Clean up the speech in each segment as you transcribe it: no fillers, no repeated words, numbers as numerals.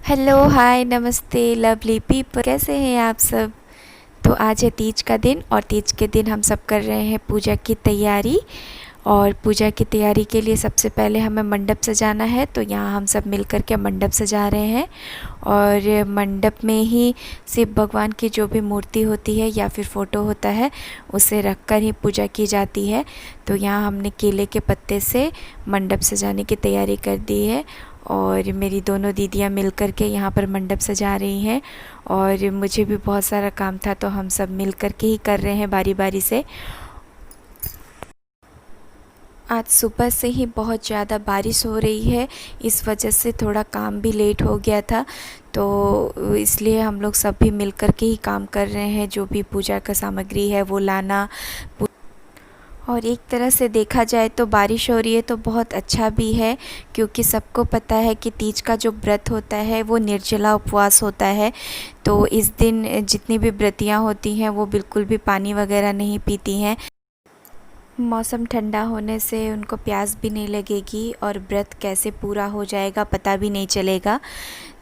Hello, हाय, नमस्ते, lovely people, कैसे हैं आप सब। तो आज है तीज का दिन और तीज के दिन हम सब कर रहे हैं पूजा की तैयारी। और पूजा की तैयारी के लिए सबसे पहले हमें मंडप सजाना है, तो यहाँ हम सब मिल कर के मंडप सजा रहे हैं। और मंडप में ही शिव भगवान की जो भी मूर्ति होती है या फिर फ़ोटो होता है उसे रख कर ही पूजा की जाती है। तो यहाँ हमने केले के पत्ते से मंडप सजाने की तैयारी कर दी है। और मेरी दोनों दीदियाँ मिल कर के यहाँ पर मंडप सजा रही हैं। और मुझे भी बहुत सारा काम था, तो हम सब मिल कर के ही कर रहे हैं बारी बारी से। आज सुबह से ही बहुत ज़्यादा बारिश हो रही है, इस वजह से थोड़ा काम भी लेट हो गया था। तो इसलिए हम लोग सब भी मिल कर के ही काम कर रहे हैं, जो भी पूजा का सामग्री है वो लाना। और एक तरह से देखा जाए तो बारिश हो रही है तो बहुत अच्छा भी है, क्योंकि सबको पता है कि तीज का जो व्रत होता है वो निर्जला उपवास होता है। तो इस दिन जितनी भी व्रतियाँ होती हैं वो बिल्कुल भी पानी वगैरह नहीं पीती हैं। मौसम ठंडा होने से उनको प्यास भी नहीं लगेगी और व्रत कैसे पूरा हो जाएगा पता भी नहीं चलेगा।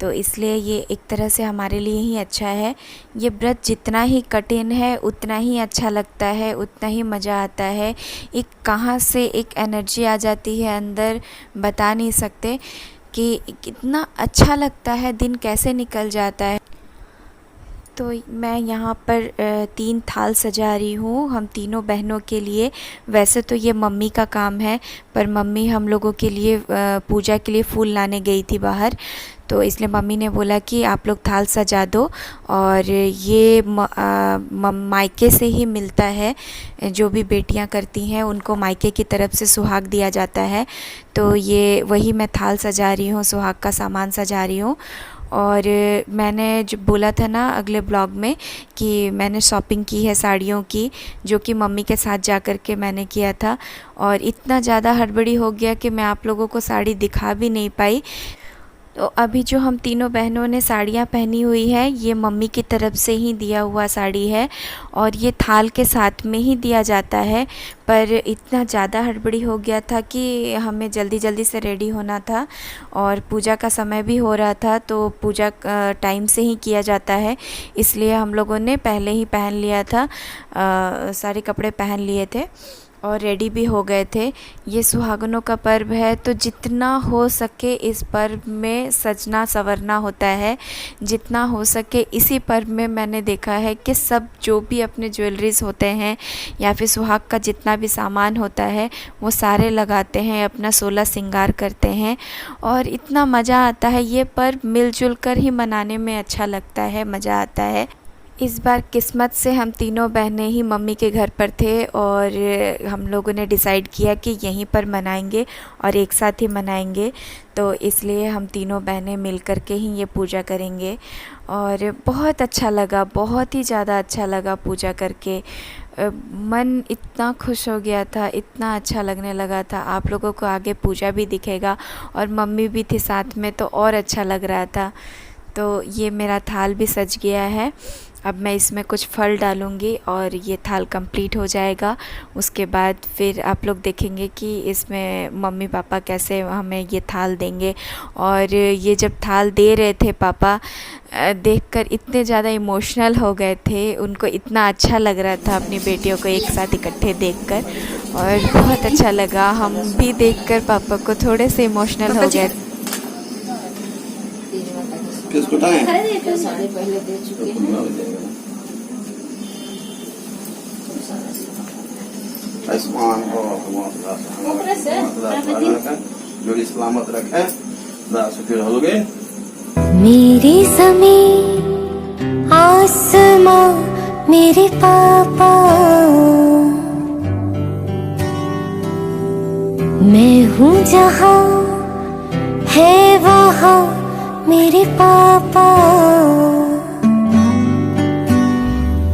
तो इसलिए ये एक तरह से हमारे लिए ही अच्छा है। ये व्रत जितना ही कठिन है उतना ही अच्छा लगता है, उतना ही मज़ा आता है। एक कहाँ से एक एनर्जी आ जाती है अंदर, बता नहीं सकते कि कितना अच्छा लगता है, दिन कैसे निकल जाता है। तो मैं यहाँ पर 3 थाल सजा रही हूँ हम तीनों बहनों के लिए। वैसे तो ये मम्मी का काम है, पर मम्मी हम लोगों के लिए पूजा के लिए फूल लाने गई थी बाहर। तो इसलिए मम्मी ने बोला कि आप लोग थाल सजा दो। और ये मायके से ही मिलता है, जो भी बेटियां करती हैं उनको मायके की तरफ से सुहाग दिया जाता है। तो ये वही मैं थाल सजा रही हूँ, सुहाग का सामान सजा रही हूँ। और मैंने जो बोला था ना अगले ब्लॉग में कि मैंने शॉपिंग की है साड़ियों की, जो कि मम्मी के साथ जा कर के मैंने किया था। और इतना ज़्यादा हड़बड़ी हो गया कि मैं आप लोगों को साड़ी दिखा भी नहीं पाई। तो अभी जो हम तीनों बहनों ने साड़ियाँ पहनी हुई है ये मम्मी की तरफ से ही दिया हुआ साड़ी है, और ये थाल के साथ में ही दिया जाता है। पर इतना ज़्यादा हड़बड़ी हो गया था कि हमें जल्दी जल्दी से रेडी होना था और पूजा का समय भी हो रहा था। तो पूजा टाइम से ही किया जाता है, इसलिए हम लोगों ने पहले ही पहन लिया था, सारे कपड़े पहन लिए थे और रेडी भी हो गए थे। ये सुहागनों का पर्व है, तो जितना हो सके इस पर्व में सजना संवरना होता है। जितना हो सके इसी पर्व में मैंने देखा है कि सब जो भी अपने ज्वेलरीज होते हैं या फिर सुहाग का जितना भी सामान होता है वो सारे लगाते हैं, अपना 16 श्रृंगार करते हैं। और इतना मज़ा आता है, ये पर्व मिलजुल कर ही मनाने में अच्छा लगता है, मज़ा आता है। इस बार किस्मत से हम तीनों बहनें ही मम्मी के घर पर थे और हम लोगों ने डिसाइड किया कि यहीं पर मनाएंगे और एक साथ ही मनाएंगे। तो इसलिए हम तीनों बहनें मिल कर के ही ये पूजा करेंगे। और बहुत अच्छा लगा, बहुत ही ज़्यादा अच्छा लगा पूजा करके। मन इतना खुश हो गया था, इतना अच्छा लगने लगा था। आप लोगों को आगे पूजा भी दिखेगा और मम्मी भी थी साथ में, तो और अच्छा लग रहा था। तो ये मेरा थाल भी सज गया है। अब मैं इसमें कुछ फल डालूँगी और ये थाल कंप्लीट हो जाएगा। उसके बाद फिर आप लोग देखेंगे कि इसमें मम्मी पापा कैसे हमें ये थाल देंगे। और ये जब थाल दे रहे थे पापा, देखकर इतने ज़्यादा इमोशनल हो गए थे, उनको इतना अच्छा लग रहा था अपनी बेटियों को एक साथ इकट्ठे देखकर। और बहुत अच्छा लगा, हम भी देखकर पापा को थोड़े से इमोशनल हो गए। किसको टाइम साढ़े पहले दे चुके हैं। आसमान हो जोड़ी सलामत रखे, सुखी रहोगे। मेरी ज़मीन आसमां मेरे पापा, मैं हूँ जहाँ है वहाँ मेरे पापा,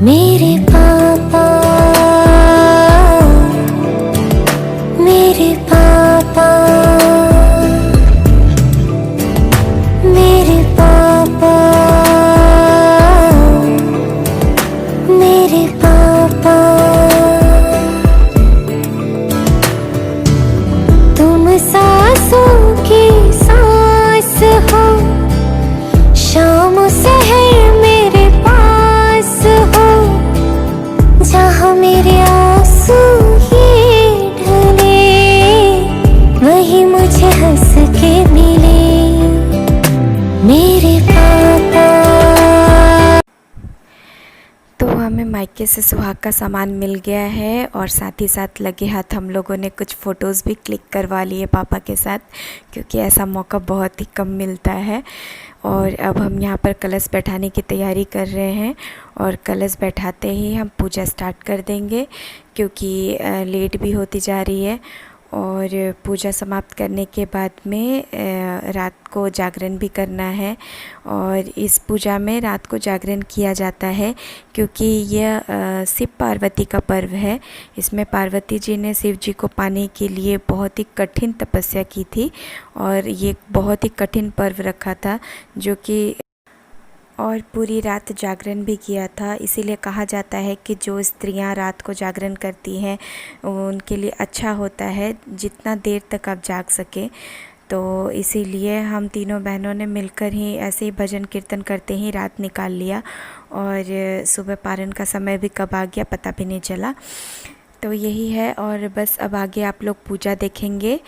मेरे पापा, मेरे पापा, मेरे पापा, मेरे पापा। तुम सांसों की सांस हो, मायके से सुहाग का सामान मिल गया है और साथ ही साथ लगे हाथ हम लोगों ने कुछ फ़ोटोज़ भी क्लिक करवा लिए पापा के साथ, क्योंकि ऐसा मौका बहुत ही कम मिलता है। और अब हम यहाँ पर कलश बैठाने की तैयारी कर रहे हैं और कलश बैठाते ही हम पूजा स्टार्ट कर देंगे, क्योंकि लेट भी होती जा रही है। और पूजा समाप्त करने के बाद में रात को जागरण भी करना है। और इस पूजा में रात को जागरण किया जाता है क्योंकि यह शिव पार्वती का पर्व है। इसमें पार्वती जी ने शिव जी को पाने के लिए बहुत ही कठिन तपस्या की थी और ये बहुत ही कठिन पर्व रखा था, जो कि और पूरी रात जागरण भी किया था। इसीलिए कहा जाता है कि जो स्त्रियां रात को जागरण करती हैं उनके लिए अच्छा होता है जितना देर तक आप जाग सकें। तो इसीलिए हम तीनों बहनों ने मिलकर ही ऐसे ही भजन कीर्तन करते ही रात निकाल लिया और सुबह पारण का समय भी कब आ गया पता भी नहीं चला। तो यही है, और बस अब आगे आप लोग पूजा देखेंगे।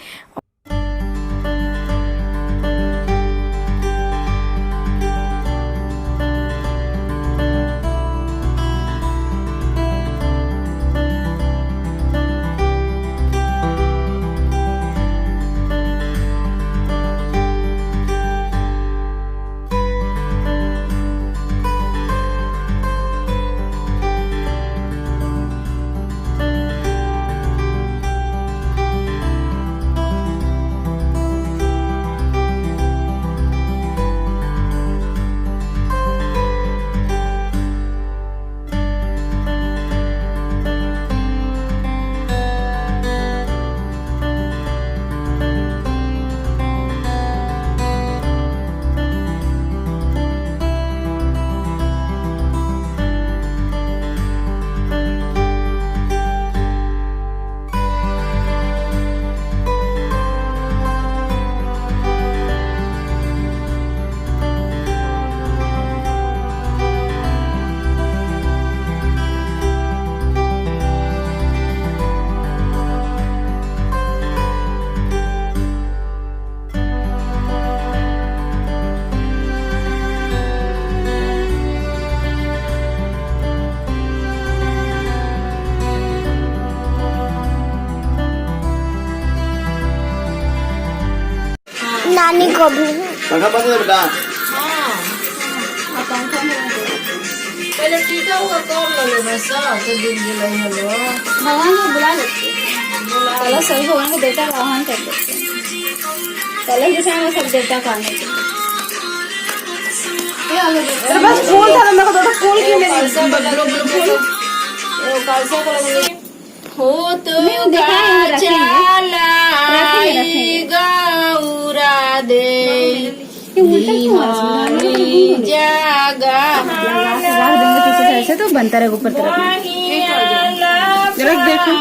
नानी को भी पंखा बंद है बेटा। पहले टीका हुआ कर लो मैं सब तो दिन जुलाई हलो भगवान को बुला लेते कलश सभी भगवान को देवता का आह्वान कर देते कलश जैसे हमें सब देवता का आने बस फूल था मेरे को तो फूल की मेरी फूल कलसा को लगे हो तो गौरा दे जागा ऐसे तो बनता रहे ऊपर तरफ रख देखो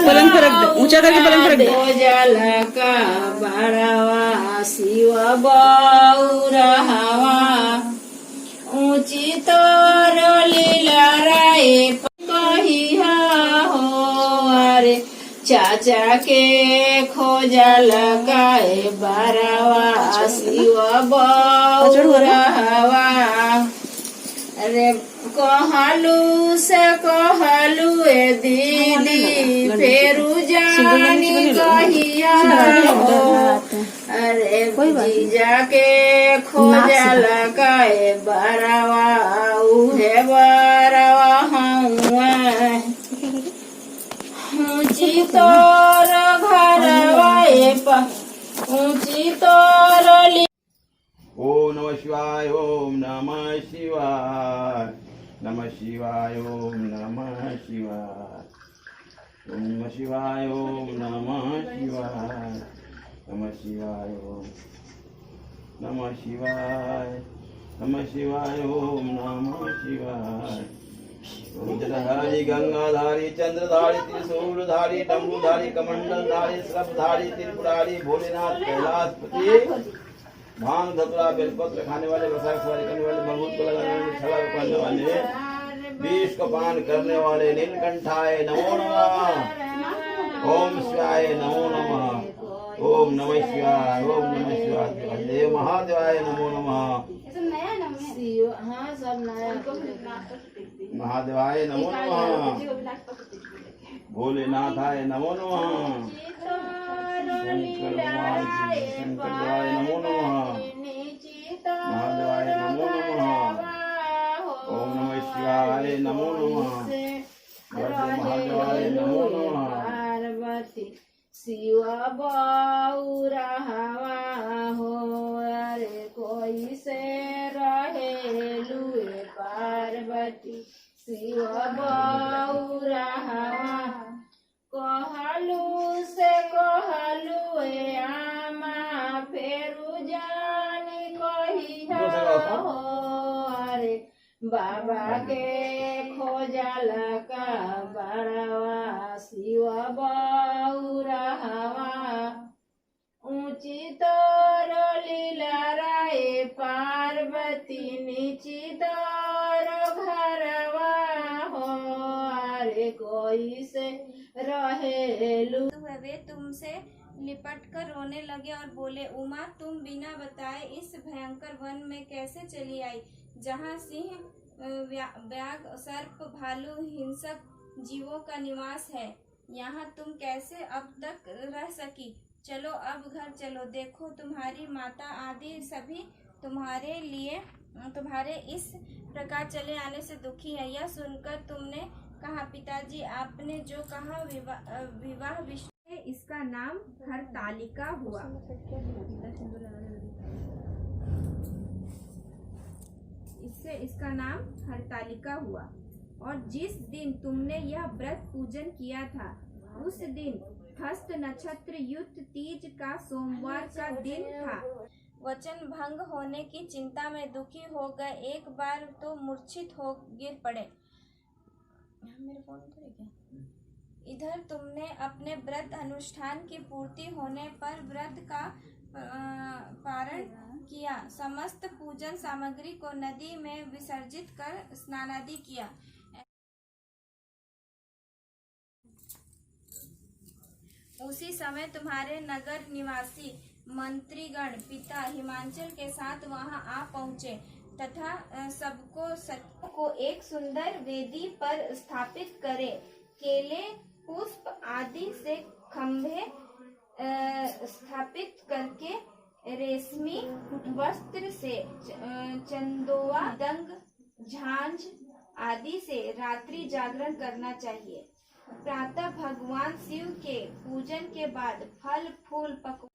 पलंग पर रख दे ऊंचा करके पलंग पर रख दे जल का बड़वा शिव बौरा हवा ऊंची तोर लीला राय कहिया हो अरे चाचा के खोजल गाए बरवा शिव बौरा हवा अरे कहलू से कहलू ए दीदी फेरू जानी कहिया हो अरे जीजा के खोजल गाए बरवा उहे बरवा हुआ ऊंची तोर घरवाए ऊंची तोर ओम नमः शिवाय ओम नमः शिवाय नमः शिवाय ओम नमः शिवाय ओम नमः शिवाय ओम नमः शिवाय नमः शिवाय ओम नमः शिवाय नमः शिवाय ओम नमः शिवाय ओम जलधारी गंगाधारी चंद्रधारी त्रिशूलधारी डमरूधारी कमंडलधारी श्रभधारी त्रिपुरारी भोलेनाथ कैलाशपति भांग धतुरा बेलपत्र खाने वाले वसाख सवारी करने वाले बहुत को लगाने वाले छला को पहनने वाले विष को पान करने वाले नीलकंठाय नमो नमः ओम शिवाय नमो नमः ओम नमः शिवाय ओम नमः शिवाय देव महादेवाय नमो नमः हाँ सब नया महादेवाय नमो नमः। भोलेनाथाय नमो नमः। शंकर भगवान की शंकर देवाय नमो नमः। महादेवाय नमो नमः। ओम नमः शिवाय नमो नमः। महादेवाय नमो नमः। पार्वती शिव बौरा हवा हो, अरे कोई से रहे लुए पार्वती शिव बौरा हवा। कहलू से कहलू ए आमा फेरू जानी कही हो, अरे बाबा के खोजला का बड़वा शिव बौरा हवा। ऊंची तोर लीला राय पार्वती नीची तोर घरवा हो, अरे कोई से रहेलू। वे तुमसे लिपट कर रोने लगे और बोले, उमा तुम बिना बताए इस भयंकर वन में कैसे चली आई, जहाँ सिंह व्याघ सर्प भालू हिंसक जीवों का निवास है। यहाँ तुम कैसे अब तक रह सकी? चलो अब घर चलो, देखो तुम्हारी माता आदि सभी तुम्हारे इस प्रकार चले आने से दुखी है। यह सुनकर तुमने कहा, पिताजी आपने जो कहा विवाह विषय, इसका नाम हरतालिका हुआ। इसका नाम हरतालिका हुआ। और जिस दिन तुमने यह व्रत पूजन किया था, उस दिन हस्त नक्षत्र युक्त तीज का सोमवार का दिन था। वचन भंग होने की चिंता में दुखी हो गए, एक बार तो मूर्छित हो गिर पड़े। मेरे फोन उधर क्या? इधर तुमने अपने व्रत अनुष्ठान की पूर्ति होने पर व्रत का पारण किया, समस्त पूजन सामग्री को नदी में विसर्जित कर स्नानादि किया। उसी समय तुम्हारे नगर निवासी मंत्रीगण पिता हिमांचल के साथ वहां आ पहुंचे तथा सबको एक सुंदर वेदी पर स्थापित करे। केले पुष्प आदि से खंभे स्थापित करके रेशमी वस्त्र से चंदोआ दंग झांझ आदि से रात्रि जागरण करना चाहिए। प्रातः भगवान शिव के पूजन के बाद फल फूल पकवान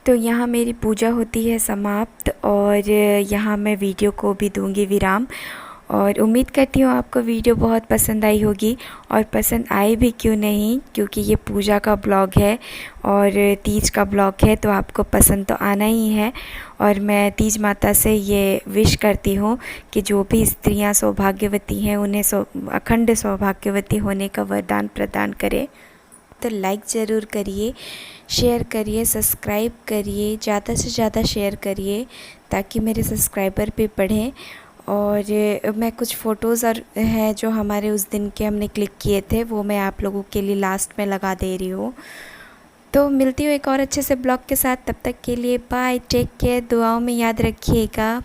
तो यहाँ मेरी पूजा होती है समाप्त और यहाँ मैं वीडियो को भी दूंगी विराम। और उम्मीद करती हूँ आपको वीडियो बहुत पसंद आई होगी, और पसंद आए भी क्यों नहीं, क्योंकि ये पूजा का ब्लॉग है और तीज का ब्लॉग है, तो आपको पसंद तो आना ही है। और मैं तीज माता से ये विश करती हूँ कि जो भी स्त्रियाँ सौभाग्यवती हैं उन्हें अखंड सौभाग्यवती होने का वरदान प्रदान करे। तो लाइक ज़रूर करिए, शेयर करिए, सब्सक्राइब करिए, ज़्यादा से ज़्यादा शेयर करिए ताकि मेरे सब्सक्राइबर भी बढ़ें। और मैं कुछ फ़ोटोज़ और हैं जो हमारे उस दिन के हमने क्लिक किए थे, वो मैं आप लोगों के लिए लास्ट में लगा दे रही हूँ। तो मिलती हूँ एक और अच्छे से ब्लॉग के साथ, तब तक के लिए बाय, टेक केयर, दुआओं में याद रखिएगा।